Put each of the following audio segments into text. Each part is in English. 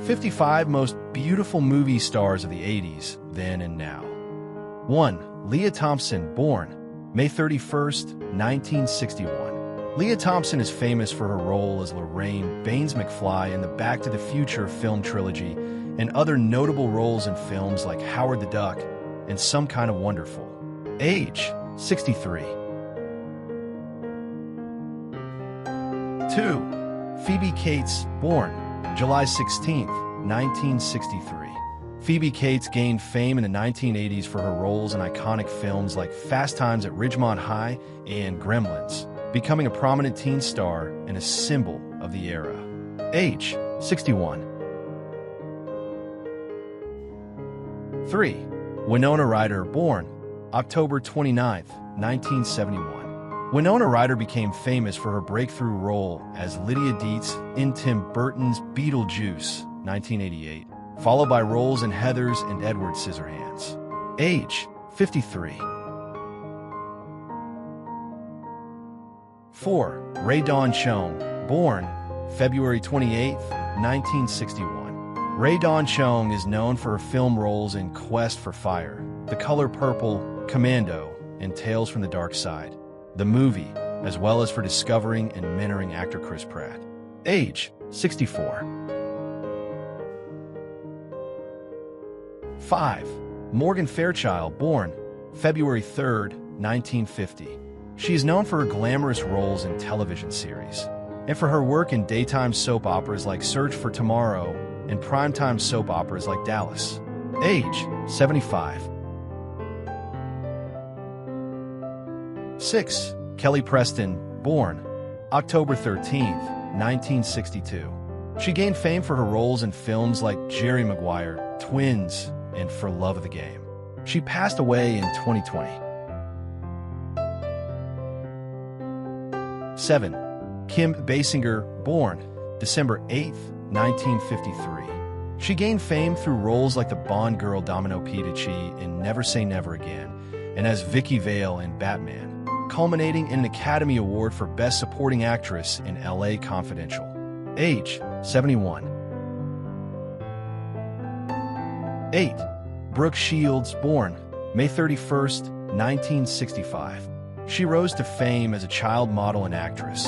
55 most beautiful movie stars of the 80s, then and now. 1. Leah Thompson, born May 31st, 1961. Leah Thompson is famous for her role as Lorraine Baines McFly in the Back to the Future film trilogy and other notable roles in films like Howard the Duck and Some Kind of Wonderful. Age: 63. 2. Phoebe Cates, born July 16, 1963. Phoebe Cates gained fame in the 1980s for her roles in iconic films like Fast Times at Ridgemont High and Gremlins, becoming a prominent teen star and a symbol of the era. Age: 61. 3. Winona Ryder, born October 29, 1971. Winona Ryder became famous for her breakthrough role as Lydia Dietz in Tim Burton's Beetlejuice, 1988, followed by roles in Heathers and Edward Scissorhands. Age: 53. 4. Rae Dawn Chong, born February 28, 1961. Rae Dawn Chong is known for her film roles in Quest for Fire, The Color Purple, Commando, and Tales from the Dark Side, the movie, as well as for discovering and mentoring actor Chris Pratt. Age: 64. 5. Morgan Fairchild, born February 3, 1950. She is known for her glamorous roles in television series, and for her work in daytime soap operas like Search for Tomorrow and primetime soap operas like Dallas. Age: 75. 6. Kelly Preston, born October 13, 1962. She gained fame for her roles in films like Jerry Maguire, Twins, and For Love of the Game. She passed away in 2020. 7. Kim Basinger, born December 8, 1953. She gained fame through roles like the Bond girl Domino Pedici in Never Say Never Again and as Vicky Vale in Batman, culminating in an Academy Award for Best Supporting Actress in L.A. Confidential. Age: 71. 8. Brooke Shields, born May 31st, 1965. She rose to fame as a child model and actress,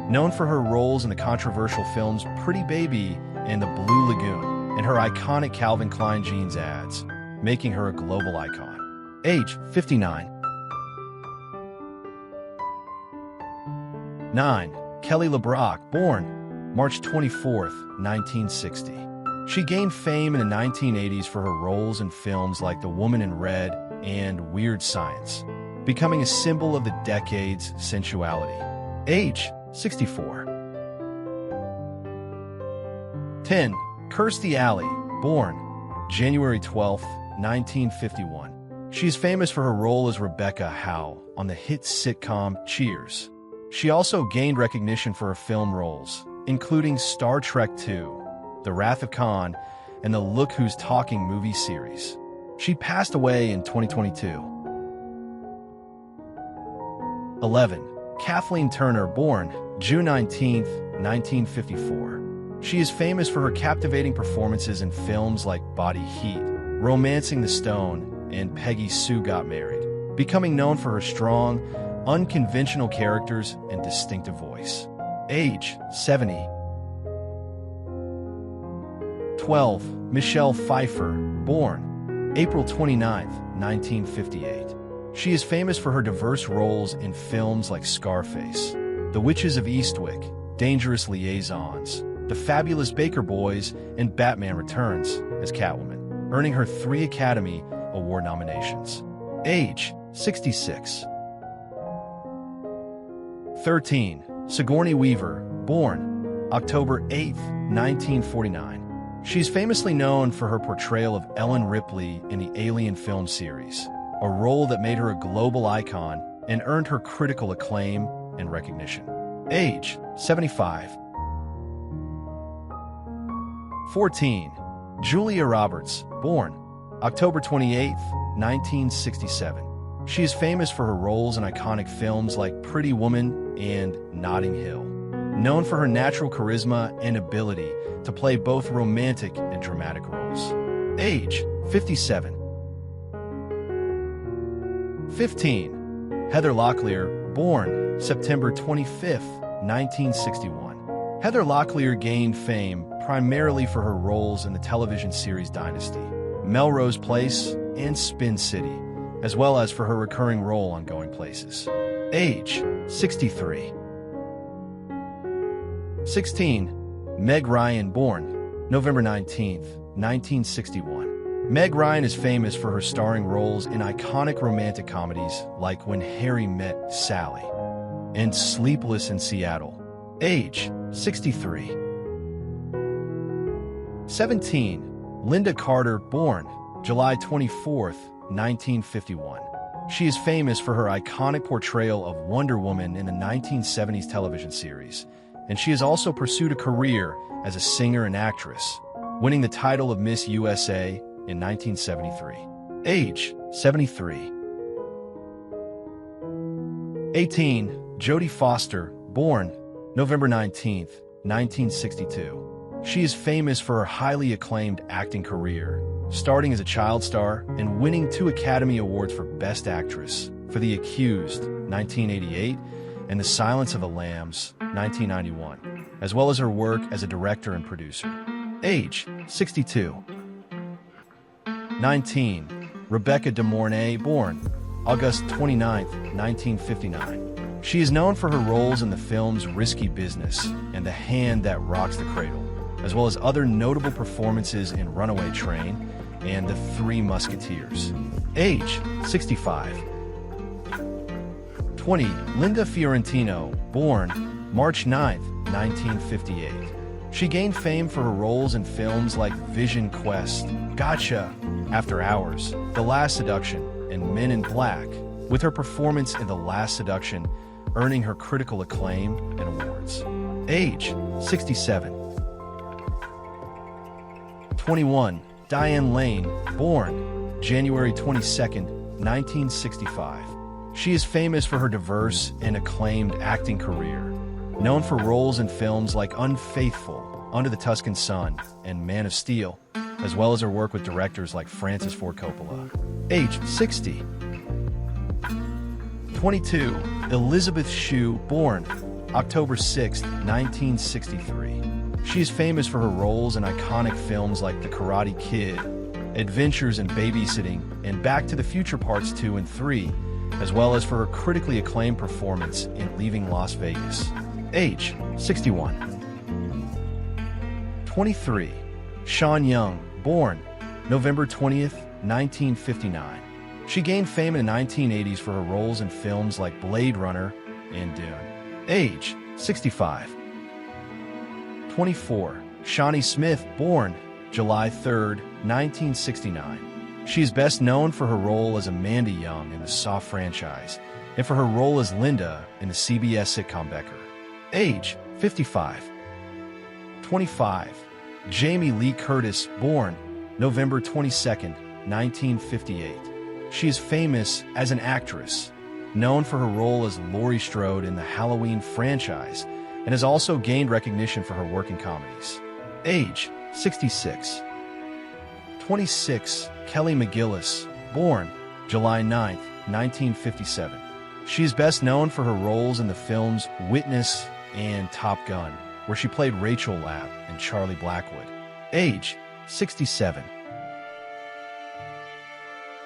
known for her roles in the controversial films Pretty Baby and The Blue Lagoon, and her iconic Calvin Klein jeans ads, making her a global icon. Age: 59. 9. Kelly LeBrock, born March 24, 1960. She gained fame in the 1980s for her roles in films like The Woman in Red and Weird Science, becoming a symbol of the decade's sensuality. Age: 64. 10. Kirstie Alley, born January 12, 1951. She is famous for her role as Rebecca Howe on the hit sitcom Cheers. She also gained recognition for her film roles, including Star Trek II, The Wrath of Khan, and the Look Who's Talking movie series. She passed away in 2022. 11. Kathleen Turner, born June 19, 1954. She is famous for her captivating performances in films like Body Heat, Romancing the Stone, and Peggy Sue Got Married, becoming known for her strong, unconventional characters and distinctive voice. Age: 70. 12. Michelle Pfeiffer, born April 29, 1958. She is famous for her diverse roles in films like Scarface, The Witches of Eastwick, Dangerous Liaisons, The Fabulous Baker Boys, and Batman Returns as Catwoman, earning her 3 Academy Award nominations. Age: 66. 13. Sigourney Weaver, born October 8, 1949. She is famously known for her portrayal of Ellen Ripley in the Alien film series, a role that made her a global icon and earned her critical acclaim and recognition. Age: 75. 14. Julia Roberts, born October 28, 1967. She is famous for her roles in iconic films like Pretty Woman and Notting Hill. known for her natural charisma and ability to play both romantic and dramatic roles. Age: 57. 15. Heather Locklear, born September 25, 1961. Heather Locklear gained fame primarily for her roles in the television series Dynasty, Melrose Place, and Spin City, as well as for her recurring role on Going Places. Age: 63. 16. Meg Ryan, born November 19, 1961. Meg Ryan is famous for her starring roles in iconic romantic comedies like When Harry Met Sally and Sleepless in Seattle. Age: 63. 17. Linda Carter, born July 24, 1951. She is famous for her iconic portrayal of Wonder Woman in the 1970s television series, and she has also pursued a career as a singer and actress, winning the title of Miss USA in 1973. Age: 73. 18. Jodie Foster, born November 19, 1962. She is famous for her highly acclaimed acting career, starting as a child star and winning 2 Academy Awards for Best Actress for The Accused, 1988, and The Silence of the Lambs, 1991, as well as her work as a director and producer. Age: 62. 19. Rebecca De Mornay, born August 29, 1959. She is known for her roles in the films Risky Business and The Hand That Rocks the Cradle, as well as other notable performances in Runaway Train and The Three Musketeers. Age: 65. 20. Linda Fiorentino, born March 9, 1958. She gained fame for her roles in films like Vision Quest, Gotcha, After Hours, The Last Seduction, and Men in Black, with her performance in The Last Seduction earning her critical acclaim and awards. Age: 67. 21. Diane Lane, born January 22, 1965. She is famous for her diverse and acclaimed acting career, known for roles in films like Unfaithful, Under the Tuscan Sun, and Man of Steel, as well as her work with directors like Francis Ford Coppola. Age: 60. 22. Elizabeth Shue, born October 6, 1963. She is famous for her roles in iconic films like The Karate Kid, Adventures in Babysitting, and Back to the Future Parts 2 and 3, as well as for her critically acclaimed performance in Leaving Las Vegas. Age: 61. 23. Sean Young, born November 20th, 1959. She gained fame in the 1980s for her roles in films like Blade Runner and Dune. Age: 65. 24. Shawnee Smith, born July 3, 1969. She is best known for her role as Amanda Young in the Saw franchise and for her role as Linda in the CBS sitcom Becker. Age: 55. 25. Jamie Lee Curtis, born November 22, 1958. She is famous as an actress, known for her role as Laurie Strode in the Halloween franchise, and has also gained recognition for her work in comedies. Age: 66. 26. Kelly McGillis, born July 9, 1957. She is best known for her roles in the films Witness and Top Gun, where she played Rachel Lapp and Charlie Blackwood. Age: 67.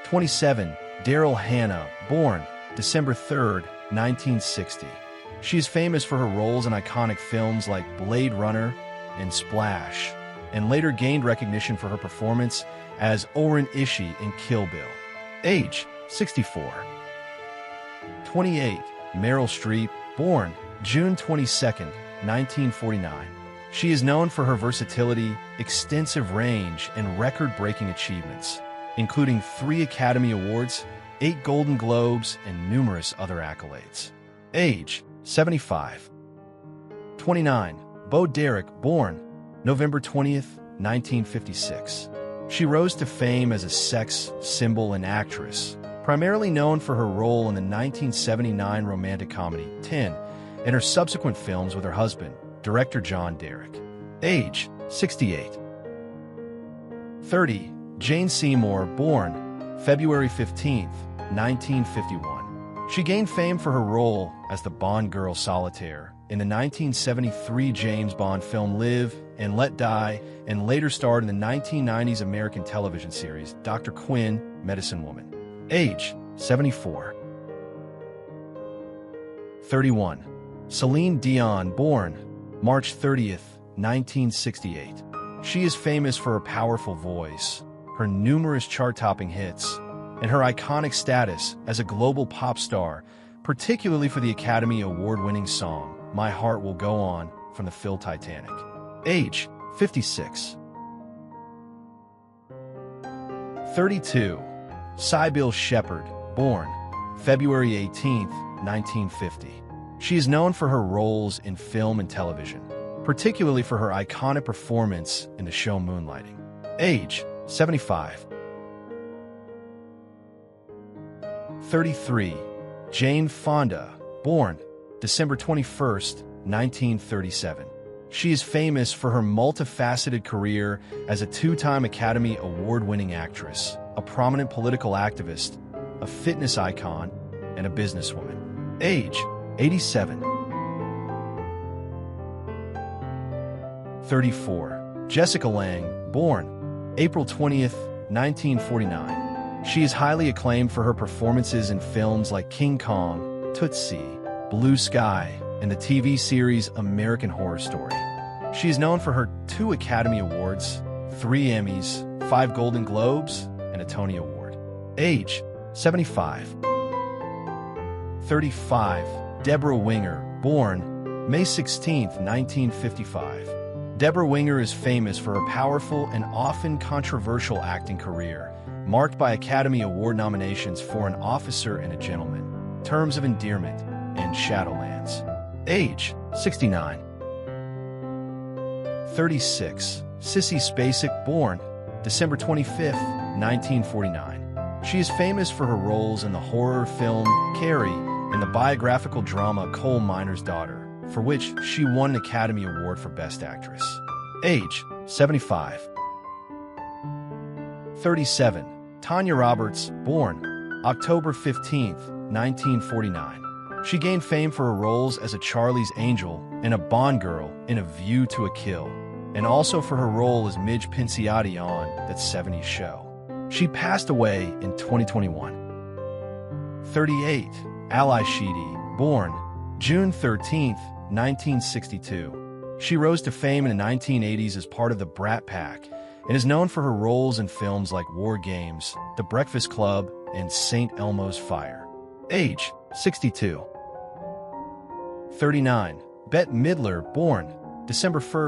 27. Daryl Hannah, born December 3, 1960. She is famous for her roles in iconic films like Blade Runner and Splash, and later gained recognition for her performance as Oren Ishii in Kill Bill. Age: 64. 28. Meryl Streep, born June 22, 1949. She is known for her versatility, extensive range, and record-breaking achievements, including 3 Academy Awards, 8 Golden Globes, and numerous other accolades. Age: 75. 29. Bo Derek, born November 20th, 1956. She rose to fame as a sex symbol and actress, primarily known for her role in the 1979 romantic comedy 10, and her subsequent films with her husband, director John Derek. Age: 68. 30. Jane Seymour, born February 15, 1951. She gained fame for her role as the Bond girl Solitaire in the 1973 James Bond film Live and Let Die, and later starred in the 1990s American television series Dr. Quinn, Medicine Woman. Age: 74. 31. Celine Dion, born March 30, 1968. She is famous for her powerful voice, her numerous chart-topping hits, and her iconic status as a global pop star, particularly for the Academy Award-winning song My Heart Will Go On from the film Titanic. Age: 56. 32. Sybil Shepherd, born February 18, 1950. She is known for her roles in film and television, particularly for her iconic performance in the show Moonlighting. Age: 75. 33. Jane Fonda, born December 21, 1937. She is famous for her multifaceted career as a two-time Academy Award-winning actress, a prominent political activist, a fitness icon, and a businesswoman. Age: 87. 34. Jessica Lange, born April 20th, 1949. She is highly acclaimed for her performances in films like King Kong, Tootsie, Blue Sky, and the TV series American Horror Story. She is known for her 2 Academy Awards, 3 Emmys, 5 Golden Globes, and a Tony Award. Age: 75. 35. Deborah Winger, born May 16, 1955. Deborah Winger is famous for her powerful and often controversial acting career, marked by Academy Award nominations for An Officer and a Gentleman, Terms of Endearment, and Shadowlands. Age: 69. 36. Sissy Spacek, born December 25, 1949. She is famous for her roles in the horror film Carrie and the biographical drama Coal Miner's Daughter, for which she won an Academy Award for Best Actress. Age: 75. 37. Tanya Roberts, born October 15, 1949. She gained fame for her roles as a Charlie's Angel and a Bond girl in A View to a Kill, and also for her role as Midge Pinciotti on That 70s Show. She passed away in 2021. 38. Ally Sheedy, born June 13, 1962. She rose to fame in the 1980s as part of the Brat Pack and is known for her roles in films like War Games, The Breakfast Club, and St. Elmo's Fire. Age: 62. 39. Bette Midler, born December 1,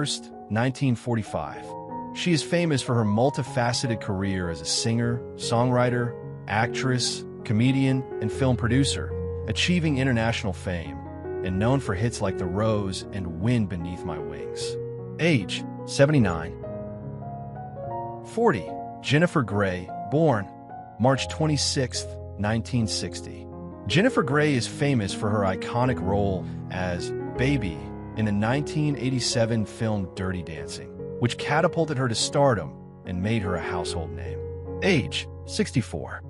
1945. She is famous for her multifaceted career as a singer, songwriter, actress, comedian, and film producer, achieving international fame, and known for hits like The Rose and Wind Beneath My Wings. Age: 79. 40. Jennifer Grey, born March 26, 1960. Jennifer Grey is famous for her iconic role as Baby in the 1987 film Dirty Dancing, which catapulted her to stardom and made her a household name. Age: 64.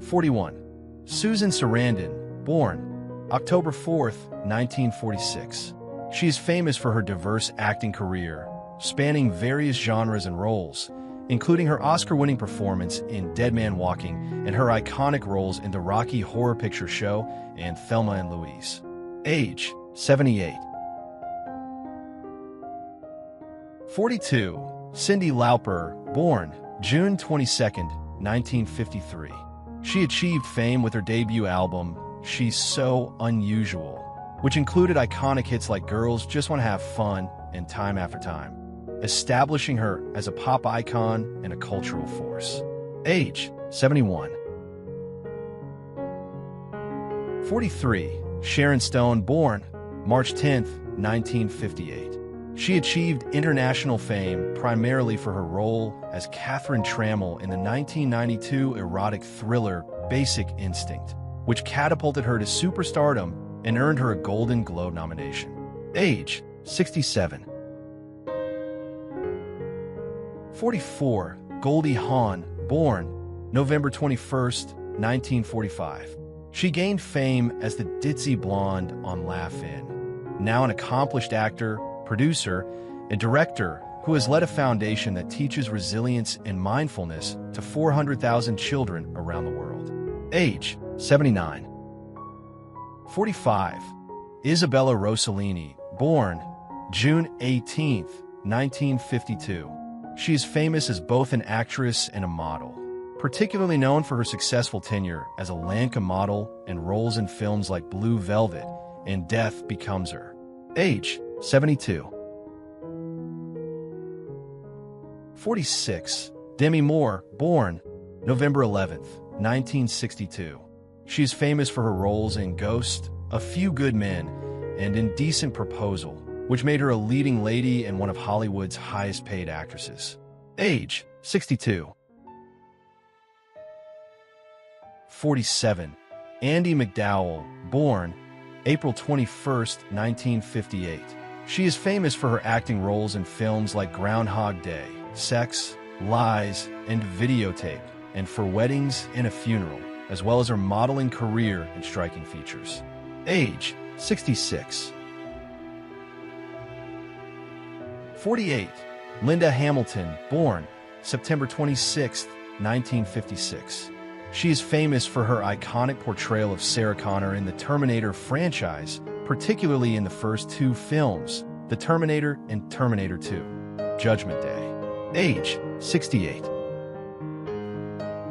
41. Susan Sarandon, born October 4, 1946. She is famous for her diverse acting career, spanning various genres and roles, including her Oscar-winning performance in Dead Man Walking and her iconic roles in the Rocky Horror Picture Show and Thelma and Louise. Age: 78. 42. Cyndi Lauper, born June 22, 1953. She achieved fame with her debut album, She's So Unusual, which included iconic hits like Girls Just Want to Have Fun and Time After Time, establishing her as a pop icon and a cultural force. Age: 71. 43. Sharon Stone, born March 10, 1958. She achieved international fame primarily for her role as Catherine Trammell in the 1992 erotic thriller Basic Instinct, which catapulted her to superstardom and earned her a Golden Globe nomination. Age: 67. 44. Goldie Hawn, born November 21st, 1945. She gained fame as the ditzy blonde on Laugh-In. Now an accomplished actor, producer, and director who has led a foundation that teaches resilience and mindfulness to 400,000 children around the world. Age: 79. 45. Isabella Rossellini, born June 18, 1952. She is famous as both an actress and a model, particularly known for her successful tenure as a Lanka model and roles in films like Blue Velvet and Death Becomes Her. Age: 72. 46. Demi Moore, born November 11, 1962. She is famous for her roles in Ghost, A Few Good Men, and Indecent Proposal, which made her a leading lady and one of Hollywood's highest-paid actresses. Age: 62. 47. Andie MacDowell, born April 21, 1958. She is famous for her acting roles in films like Groundhog Day, Sex, Lies, and Videotape, and For Weddings and a Funeral, as well as her modeling career in striking features. Age: 66. 48. Linda Hamilton, born September 26, 1956. She is famous for her iconic portrayal of Sarah Connor in the Terminator franchise, particularly in the first two films, The Terminator and Terminator 2: Judgment Day. Age: 68.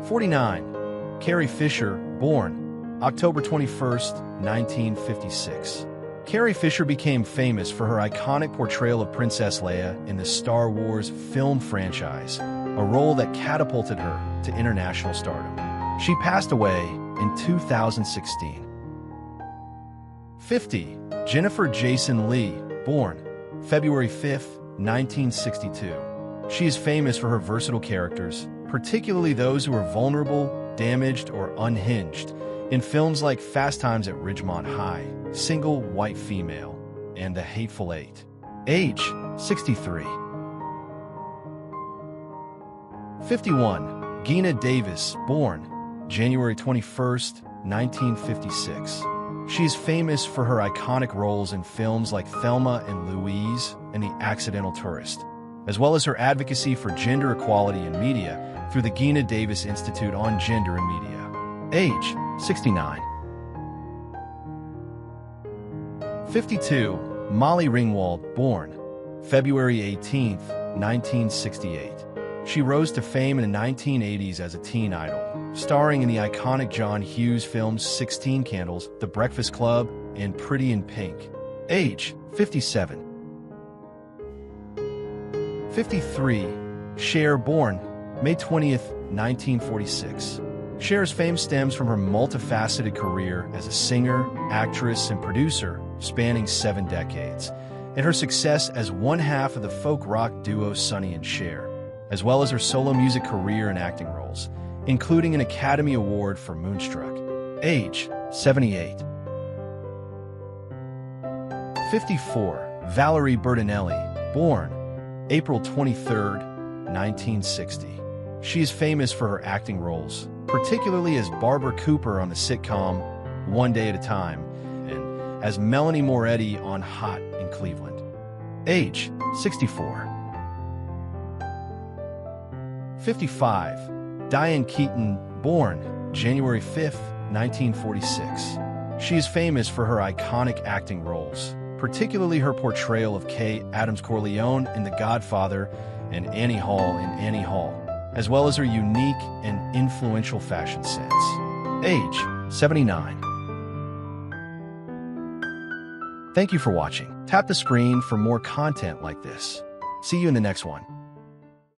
49. Carrie Fisher, born October 21, 1956. Carrie Fisher became famous for her iconic portrayal of Princess Leia in the Star Wars film franchise, a role that catapulted her to international stardom. She passed away in 2016. 50. Jennifer Jason Leigh, born February 5, 1962. She is famous for her versatile characters, particularly those who are vulnerable, damaged, or unhinged, in films like Fast Times at Ridgemont High, Single White Female, and The Hateful Eight. Age: 63. 51. Geena Davis, born January 21, 1956. She is famous for her iconic roles in films like Thelma and Louise and The Accidental Tourist, as well as her advocacy for gender equality in media through the Geena Davis Institute on Gender in Media. Age: 69. 52. Molly Ringwald, born February 18, 1968. She rose to fame in the 1980s as a teen idol, starring in the iconic John Hughes films 16 Candles, The Breakfast Club, and Pretty in Pink. Age: 57. 53. Cher, born May 20th, 1946. Cher's fame stems from her multifaceted career as a singer, actress, and producer spanning 7 decades, and her success as one half of the folk rock duo Sonny and Cher, as well as her solo music career and acting roles, including an Academy Award for Moonstruck. Age: 78. 54. Valerie Bertinelli, born April 23, 1960. She is famous for her acting roles, particularly as Barbara Cooper on the sitcom One Day at a Time, and as Melanie Moretti on Hot in Cleveland. Age: 64. 55. Diane Keaton, born January 5, 1946. She is famous for her iconic acting roles, particularly her portrayal of Kay Adams Corleone in The Godfather and Annie Hall in Annie Hall, as well as her unique and influential fashion sense. Age: 79. Thank you for watching. Tap the screen for more content like this. See you in the next one.